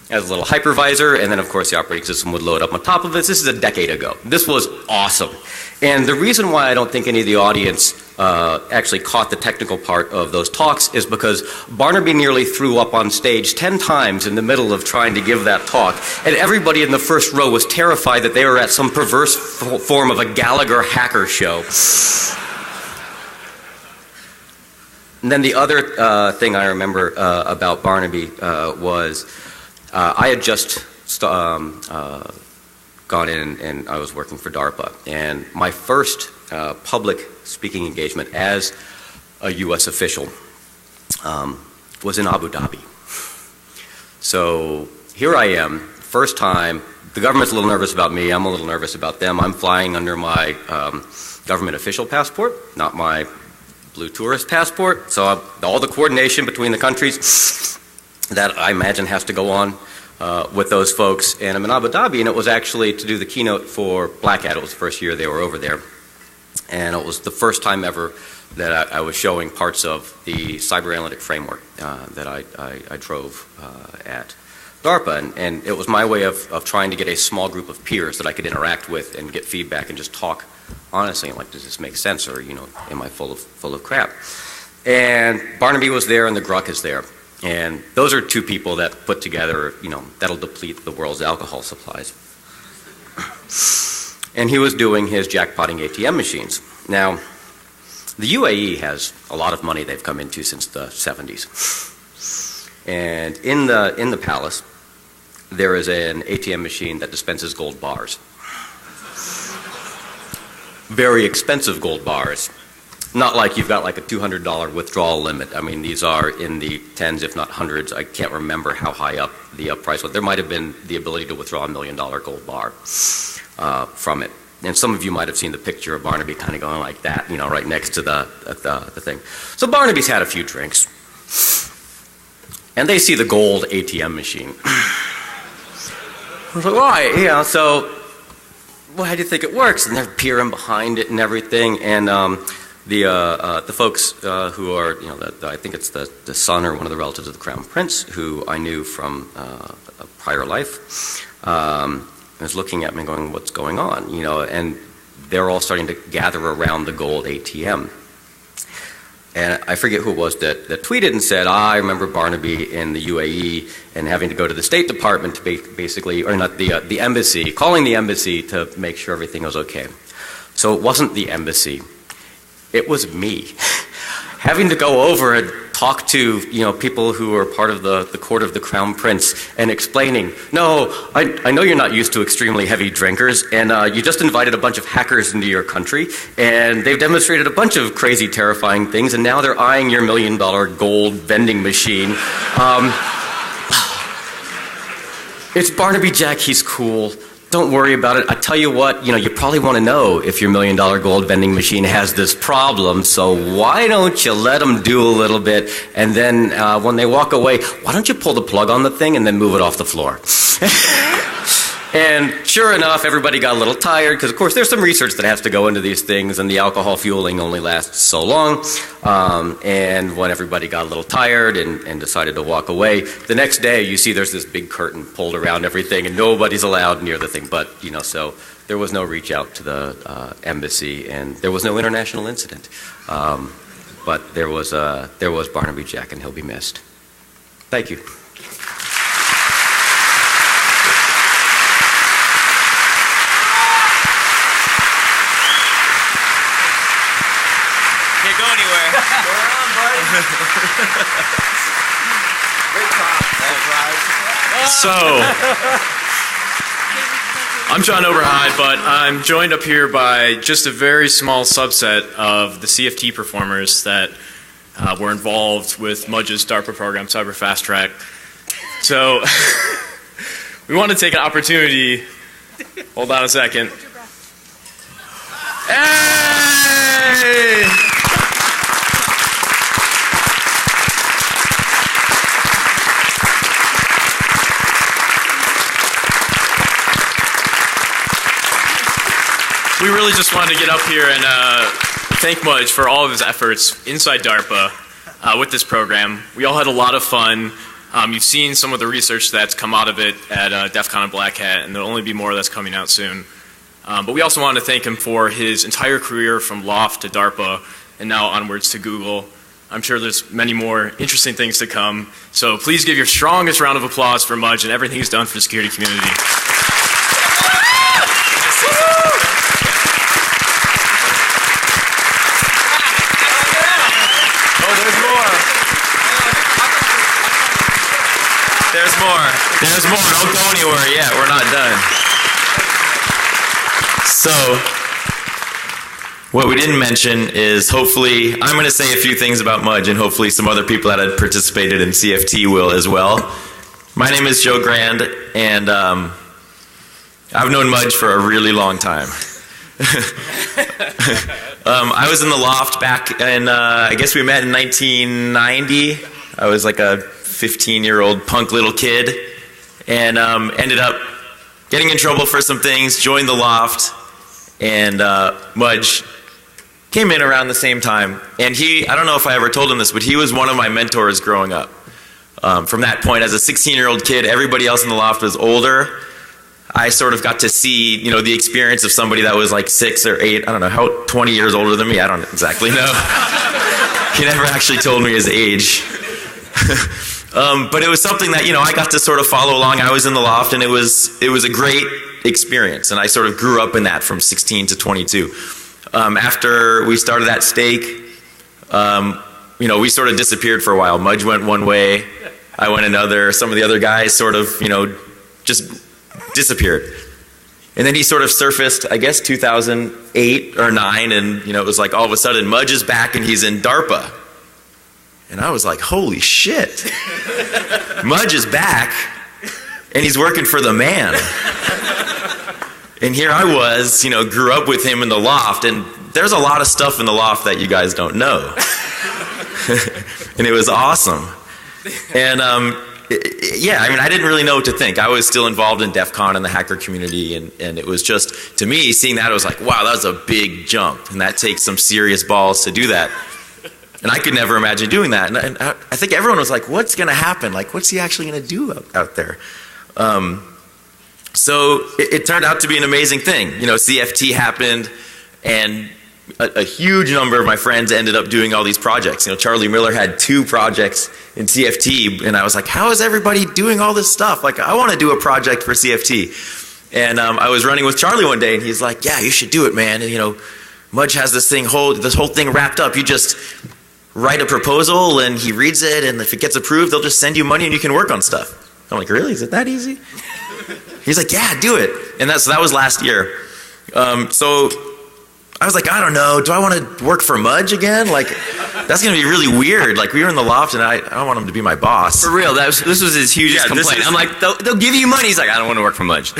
as a little hypervisor, and then of course the operating system would load up on top of it. This is a decade ago. This was awesome. And the reason why I don't think any of the audience actually caught the technical part of those talks is because Barnaby nearly threw up on stage 10 times in the middle of trying to give that talk, and everybody in the first row was terrified that they were at some perverse form of a Gallagher hacker show. And then the other thing I remember about Barnaby was I had just gone in and I was working for DARPA, and my first public speaking engagement as a U.S. official was in Abu Dhabi. So here I am, first time, the government's a little nervous about me, I'm a little nervous about them. I'm flying under my government official passport, not my blue tourist passport. So all the coordination between the countries that I imagine has to go on with those folks. And I'm in Abu Dhabi, and it was actually to do the keynote for Black Hat. It was the first year they were over there. And it was the first time ever that I was showing parts of the cyber analytic framework that I drove at DARPA, and it was my way of trying to get a small group of peers that I could interact with and get feedback and just talk honestly, like, does this make sense, or, am I full of crap? And Barnaby was there, and the Gruck is there, and those are two people that put together, that'll deplete the world's alcohol supplies. And he was doing his jackpotting ATM machines. Now, the UAE has a lot of money they've come into since the 70s. And in the palace, there is an ATM machine that dispenses gold bars. Very expensive gold bars. Not like you've got like a $200 withdrawal limit. I mean, these are in the tens, if not hundreds. I can't remember how high up the price was. There might have been the ability to withdraw a $1 million gold bar from it. And some of you might have seen the picture of Barnaby kind of going like that, right next to the thing. So Barnaby's had a few drinks. And they see the gold ATM machine. I was like, why? So, well, how do you think it works? And they're peering behind it and everything. And the folks who are, I think it's the son or one of the relatives of the Crown Prince, who I knew from a prior life, was looking at me and going, what's going on? And they're all starting to gather around the gold ATM. And I forget who it was that tweeted and said, I remember Barnaby in the UAE and having to go to the State Department to basically, or not the embassy, calling the embassy to make sure everything was okay. So it wasn't the embassy. It was me. Having to go over and talk to people who are part of the court of the Crown Prince and explaining, no, I know you're not used to extremely heavy drinkers, and you just invited a bunch of hackers into your country, and they've demonstrated a bunch of crazy, terrifying things, and now they're eyeing your $1 million gold vending machine. It's Barnaby Jack, he's cool. Don't worry about it. I tell you what, you probably want to know if your $1 million gold vending machine has this problem, so why don't you let them do a little bit, and then when they walk away, why don't you pull the plug on the thing and then move it off the floor? And sure enough, everybody got a little tired, because of course there's some research that has to go into these things, and the alcohol fueling only lasts so long. And when everybody got a little tired and decided to walk away, the next day you see there's this big curtain pulled around everything, and nobody's allowed near the thing. But so there was no reach out to the embassy, and there was no international incident. But there was Barnaby Jack, and he'll be missed. Thank you. Can't go anywhere. Go on, buddy. Great talk. So, I'm John Oberheide, but I'm joined up here by just a very small subset of the CFT performers that were involved with Mudge's DARPA program, Cyber Fast Track. So, we want to take an opportunity. Hold on a second. Hey! We really just wanted to get up here and thank Mudge for all of his efforts inside DARPA with this program. We all had a lot of fun. You've seen some of the research that's come out of it at Defcon and Black Hat, and there'll only be more that's coming out soon. But we also wanted to thank him for his entire career from Loft to DARPA and now onwards to Google. I'm sure there's many more interesting things to come. So please give your strongest round of applause for Mudge and everything he's done for the security community. There's more. Don't go anywhere yet. We're not done. So, what we didn't mention is hopefully, I'm going to say a few things about Mudge, and hopefully some other people that had participated in CFT will as well. My name is Joe Grand, and I've known Mudge for a really long time. I was in the loft back in, I guess we met in 1990. I was like a 15-year-old punk little kid, and ended up getting in trouble for some things, joined the loft, and Mudge came in around the same time. And I don't know if I ever told him this, but he was one of my mentors growing up. From that point, as a 16-year-old kid, everybody else in the loft was older. I sort of got to see, the experience of somebody that was like 6 or 8, I don't know, how 20 years older than me, I don't exactly know. He never actually told me his age. But it was something that, I got to sort of follow along. I was in the loft, and it was a great experience, and I sort of grew up in that from 16 to 22. After we started that stake, we sort of disappeared for a while. Mudge went one way, I went another. Some of the other guys sort of, just disappeared. And then he sort of surfaced, I guess, 2008 or 9, and, it was like all of a sudden, Mudge is back and he's in DARPA. And I was like, holy shit. Mudge is back, and he's working for the man. And here I was, grew up with him in the loft, and there's a lot of stuff in the loft that you guys don't know. And it was awesome. And I didn't really know what to think. I was still involved in Defcon and the hacker community, and it was just, to me, seeing that, it was like, wow, that was a big jump, and that takes some serious balls to do that. And I could never imagine doing that. And I think everyone was like, what's going to happen? Like, what's he actually going to do out there? So it turned out to be an amazing thing. CFT happened, and a huge number of my friends ended up doing all these projects. Charlie Miller had 2 projects in CFT, and I was like, how is everybody doing all this stuff? Like, I want to do a project for CFT. And I was running with Charlie one day, and he's like, yeah, you should do it, man. And, Mudge has this whole thing wrapped up. You just write a proposal, and he reads it, and if it gets approved, they'll just send you money, and you can work on stuff. I'm like, really? Is it that easy? He's like, yeah, do it. And that was last year. So I was like, I don't know. Do I want to work for Mudge again? Like, that's going to be really weird. Like, we were in the loft, and I don't want him to be my boss. For real, this was his hugest complaint. I'm like, they'll give you money. He's like, I don't want to work for Mudge.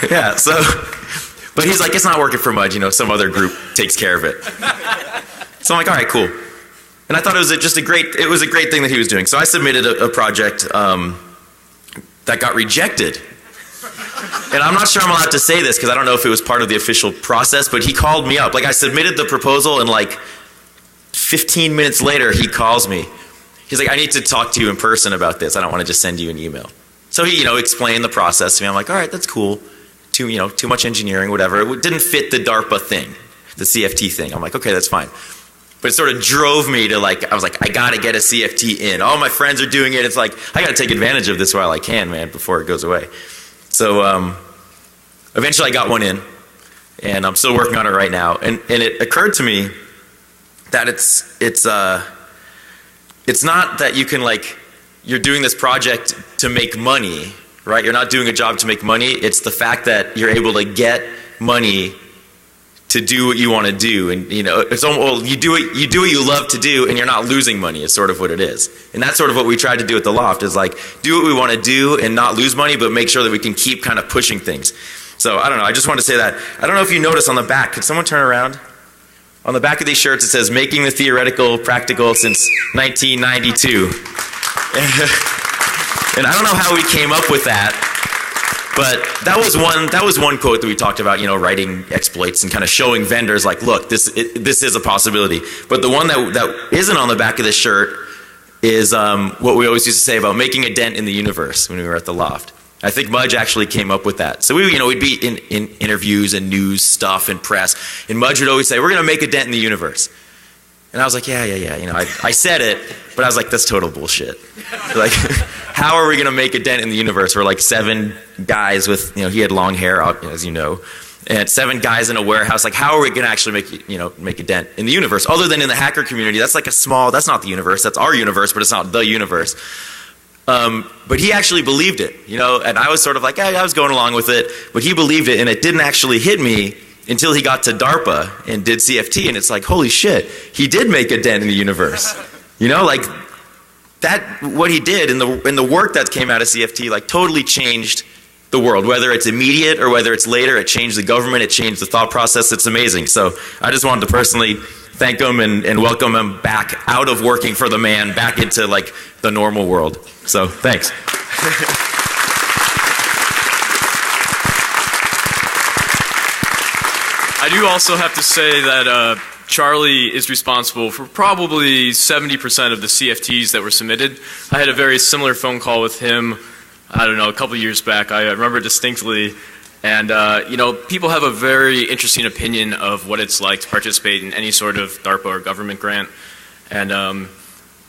Yeah, so, but he's like, it's not working for Mudge. Some other group takes care of it. So I'm like, all right, cool. And I thought it was a great thing that he was doing. So I submitted a project that got rejected. And I'm not sure I'm allowed to say this because I don't know if it was part of the official process, but he called me up. Like, I submitted the proposal, and like 15 minutes later, he calls me. He's like, I need to talk to you in person about this. I don't want to just send you an email. So he, explained the process to me. I'm like, all right, that's cool. Too much engineering, whatever. It didn't fit the DARPA thing, the CFT thing. I'm like, okay, that's fine. But it sort of drove me to I was like, I got to get a CFT in. All my friends are doing it. It's like, I got to take advantage of this while I can, man, before it goes away. So eventually I got one in, and I'm still working on it right now. And it occurred to me that it's not that you can you're doing this project to make money, right? You're not doing a job to make money. It's the fact that you're able to get money to do what you want to do, and it's almost, you do what you love to do, and you're not losing money. Is sort of what it is, and that's sort of what we tried to do at the loft. Is do what we want to do and not lose money, but make sure that we can keep kind of pushing things. So I don't know. I just want to say that. I don't know if you notice on the back. Could someone turn around? On the back of these shirts, it says "Making the Theoretical Practical Since 1992," and I don't know how we came up with that. But that was one quote that we talked about, writing exploits and kind of showing vendors look, this is a possibility. But the one that isn't on the back of this shirt is what we always used to say about making a dent in the universe when we were at the loft. I think Mudge actually came up with that. So we'd be in interviews and news stuff and press, and Mudge would always say, we're going to make a dent in the universe. And I was like, yeah. I said it, but I was like, that's total bullshit. How are we going to make a dent in the universe? We're 7 guys with, he had long hair, as you know, and 7 guys in a warehouse. How are we going to actually make a dent in the universe? Other than in the hacker community, that's that's not the universe. That's our universe, but it's not the universe. But he actually believed it, and I was sort of I was going along with it, but he believed it, and it didn't actually hit me until he got to DARPA and did CFT, and it's holy shit, he did make a dent in the universe. what he did in the work that came out of CFT, like, totally changed the world. Whether it's immediate or whether it's later, it changed the government, it changed the thought process. It's amazing. So I just wanted to personally thank him and welcome him back out of working for the man, back into, like, the normal world. So thanks. I do also have to say that Charlie is responsible for probably 70% of the CFTs that were submitted. I had a very similar phone call with him, I don't know, a couple years back. I remember distinctly. And, you know, people have a very interesting opinion of what it's like to participate in any sort of DARPA or government grant. And,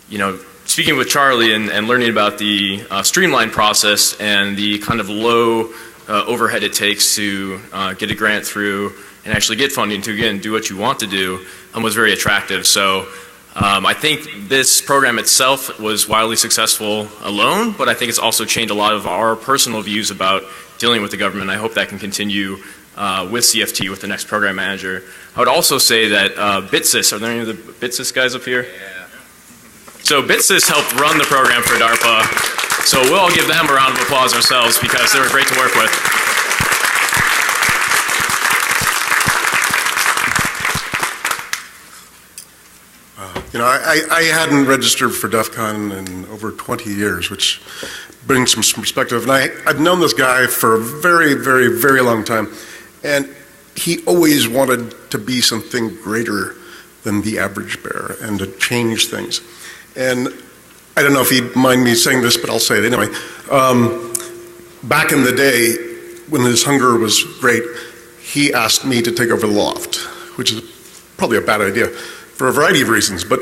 you know, speaking with Charlie and learning about the streamlined process and the kind of low overhead it takes to get a grant through and actually get funding to, again, do what you want to do, was very attractive. So I think this program itself was wildly successful alone, but I think it's also changed a lot of our personal views about dealing with the government. I hope that can continue with CFT, with the next program manager. I would also say that BitSys, are there any of the BitSys guys up here? Yeah. So BitSys helped run the program for DARPA, so we'll all give them a round of applause ourselves because they were great to work with. You know, I hadn't registered for Defcon in over 20 years, which brings some perspective. And I've known this guy for a very, very, very long time. And he always wanted to be something greater than the average bear and to change things. And I don't know if he'd mind me saying this, but I'll say it anyway. Back in the day, when his hunger was great, he asked me to take over the loft, which is probably a bad idea, for a variety of reasons, but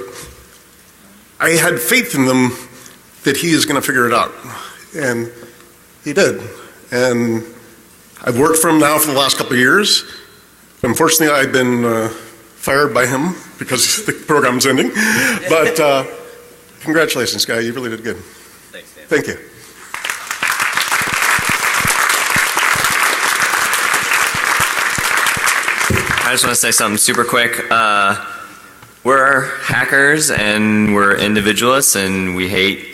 I had faith in them that he is going to figure it out, and he did. And I've worked for him now for the last couple of years. Unfortunately, I've been fired by him because the program's ending, but congratulations, guy, you really did good. Thanks, Dan. Thank you. I just want to say something super quick. We're hackers and we're individualists and we hate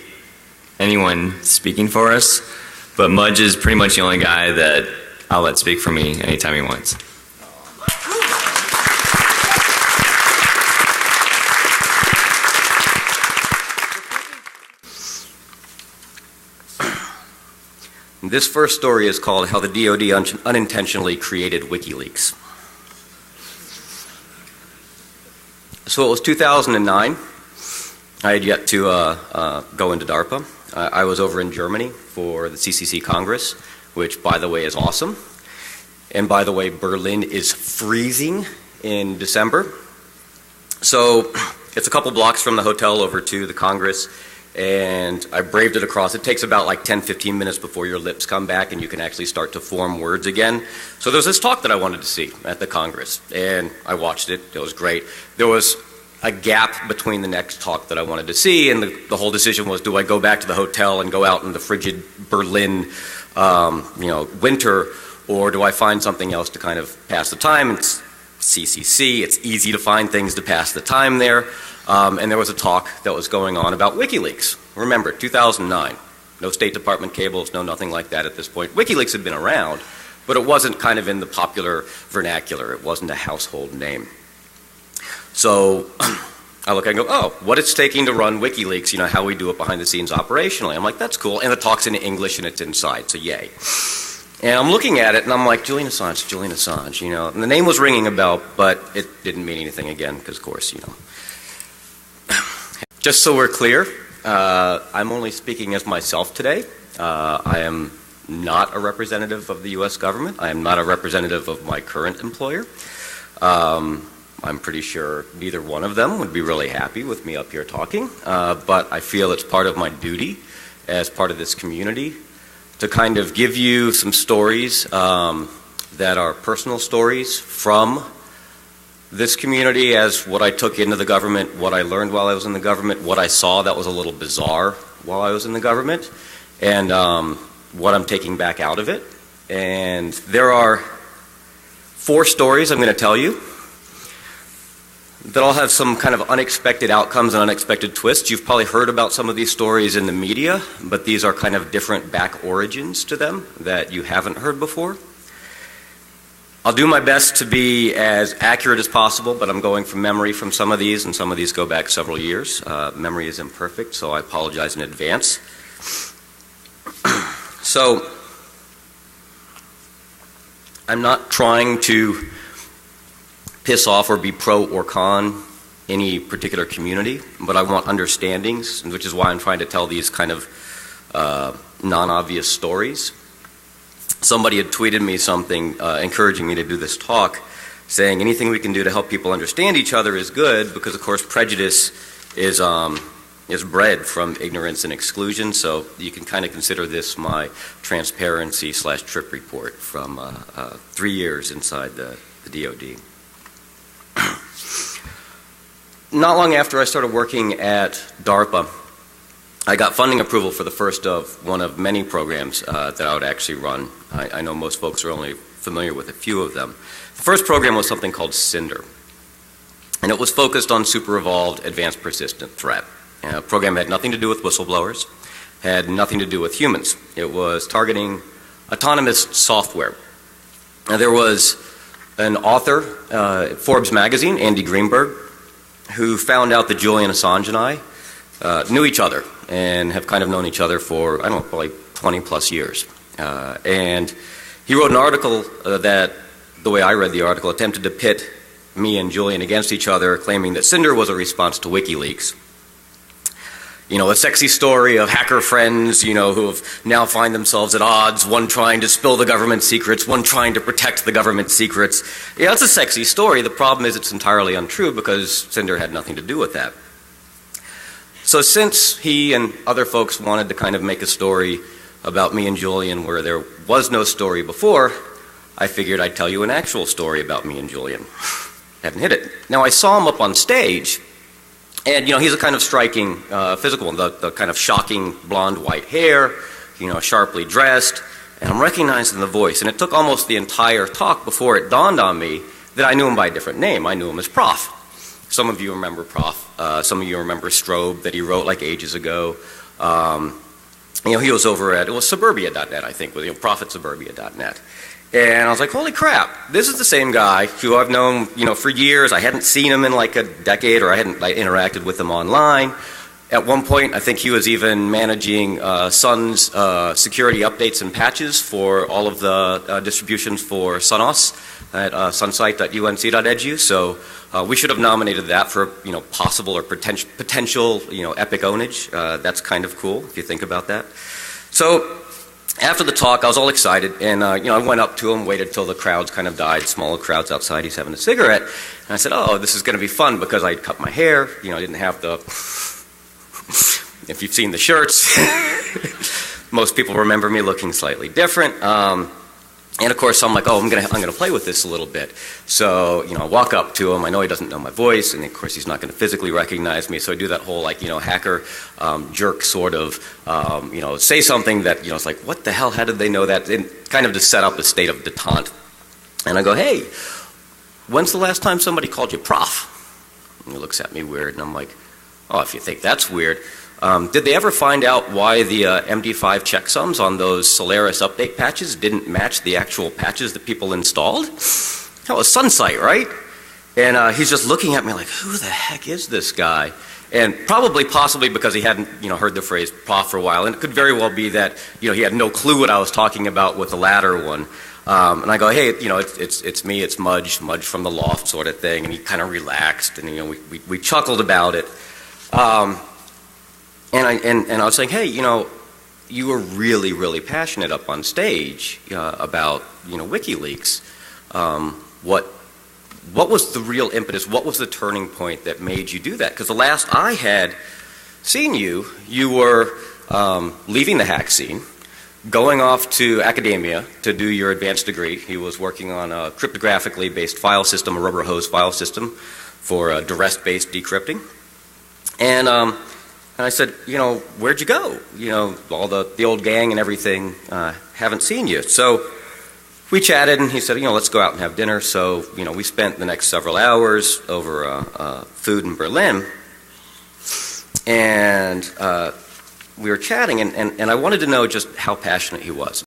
anyone speaking for us, but Mudge is pretty much the only guy that I'll let speak for me anytime he wants. This first story is called How the DoD Unintentionally Created WikiLeaks. So it was 2009. I had yet to go into DARPA. I was over in Germany for the CCC Congress, which, by the way, is awesome. And by the way, Berlin is freezing in December. So it's a couple blocks from the hotel over to the Congress, and I braved it across. It takes about like 10, 15 minutes before your lips come back and you can actually start to form words again. So there was this talk that I wanted to see at the Congress, and I watched it. It was great. There was a gap between the next talk that I wanted to see, and the whole decision was, do I go back to the hotel and go out in the frigid Berlin winter, or do I find something else to kind of pass the time? It's CCC. It's easy to find things to pass the time there. And there was a talk that was going on about WikiLeaks. Remember, 2009. No State Department cables, no nothing like that at this point. WikiLeaks had been around, but it wasn't kind of in the popular vernacular. It wasn't a household name. So I look and go, oh, what it's taking to run WikiLeaks, you know, how we do it behind the scenes operationally. I'm like, that's cool. And the talk's in English and it's inside, so yay. And I'm looking at it and I'm like, Julian Assange, you know. And the name was ringing a bell, but it didn't mean anything again, because of course, you know. Just so we're clear, I'm only speaking as myself today. I am not a representative of the U.S. government. I am not a representative of my current employer. I'm pretty sure neither one of them would be really happy with me up here talking, but I feel it's part of my duty as part of this community to kind of give you some stories that are personal stories from this community, as what I took into the government, what I learned while I was in the government, what I saw that was a little bizarre while I was in the government, and what I'm taking back out of it. And there are 4 stories I'm going to tell you. that all have some kind of unexpected outcomes and unexpected twists. You've probably heard about some of these stories in the media, but these are kind of different back origins to them that you haven't heard before. I'll do my best to be as accurate as possible, but I'm going from memory from some of these, and some of these go back several years. Memory is imperfect, so I apologize in advance. So, I'm not trying to piss off or be pro or con any particular community, but I want understandings, which is why I'm trying to tell these kind of non-obvious stories. Somebody had tweeted me something encouraging me to do this talk, saying anything we can do to help people understand each other is good, because of course prejudice is bred from ignorance and exclusion. So you can kind of consider this my transparency/trip report from 3 years inside the DoD. Not long after I started working at DARPA, I got funding approval for the first of one of many programs that I would actually run. I know most folks are only familiar with a few of them. The first program was something called Cinder, and it was focused on super evolved advanced persistent threat. The program had nothing to do with whistleblowers, had nothing to do with humans. It was targeting autonomous software. Now, there was an author, Forbes magazine, Andy Greenberg, who found out that Julian Assange and I knew each other and have kind of known each other for, I don't know, probably 20 plus years. And he wrote an article that, the way I read the article, attempted to pit me and Julian against each other, claiming that Cinder was a response to WikiLeaks. You know, a sexy story of hacker friends, you know, who have now find themselves at odds, one trying to spill the government secrets, one trying to protect the government secrets. Yeah, that's a sexy story. The problem is it's entirely untrue, because Cinder had nothing to do with that. So since he and other folks wanted to kind of make a story about me and Julian where there was no story before, I figured I'd tell you an actual story about me and Julian. Haven't hit it. Now, I saw him up on stage, and, you know, he's a kind of striking physical one, the kind of shocking blonde white hair, you know, sharply dressed, and I'm recognizing the voice. And it took almost the entire talk before it dawned on me that I knew him by a different name. I knew him as Prof. Some of you remember Prof. Some of you remember Strobe that he wrote like ages ago. You know, he was over at, it was suburbia.net, I think, with, you know, Prof at suburbia.net. And I was like, holy crap, this is the same guy who I've known, you know, for years. I hadn't seen him in like a decade, or I hadn't interacted with him online. At one point, I think he was even managing Sun's security updates and patches for all of the distributions for Sunos at sunsite.unc.edu. So we should have nominated that for, you know, possible or potential, you know, epic ownage. That's kind of cool if you think about that. So after the talk, I was all excited, and you know, I went up to him, waited till the crowds kind of died, smaller crowds outside. He's having a cigarette, and I said, "Oh, this is going to be fun," because I'd cut my hair. You know, I didn't have the. If you've seen the shirts, most people remember me looking slightly different. And of course, I'm like, oh, I'm gonna play with this a little bit. So, you know, I walk up to him. I know he doesn't know my voice, and of course, he's not going to physically recognize me. So I do that whole, like, you know, hacker jerk sort of, you know, say something that, you know, it's like, what the hell? How did they know that? And kind of to set up a state of detente. And I go, hey, when's the last time somebody called you Prof? And he looks at me weird, and I'm like, oh, if you think that's weird. Did they ever find out why the MD5 checksums on those Solaris update patches didn't match the actual patches that people installed? That was Sunsight, right? And he's just looking at me like, who the heck is this guy? And possibly because he hadn't, you know, heard the phrase Prof for a while, and it could very well be that, you know, he had no clue what I was talking about with the latter one. And I go, hey, you know, it's me, it's Mudge from the loft sort of thing, and he kind of relaxed, and, you know, we chuckled about it. And I was saying, hey, you know, you were really, really passionate up on stage about, you know, WikiLeaks. What was the real impetus? What was the turning point that made you do that? Because the last I had seen you were leaving the hack scene, going off to academia to do your advanced degree. He was working on a cryptographically based file system, a rubber hose file system for duress-based decrypting. And I said, you know, where'd you go? You know, all the old gang and everything, haven't seen you. So we chatted, and he said, let's go out and have dinner. So, we spent the next several hours over food in Berlin, and we were chatting, and I wanted to know just how passionate he was.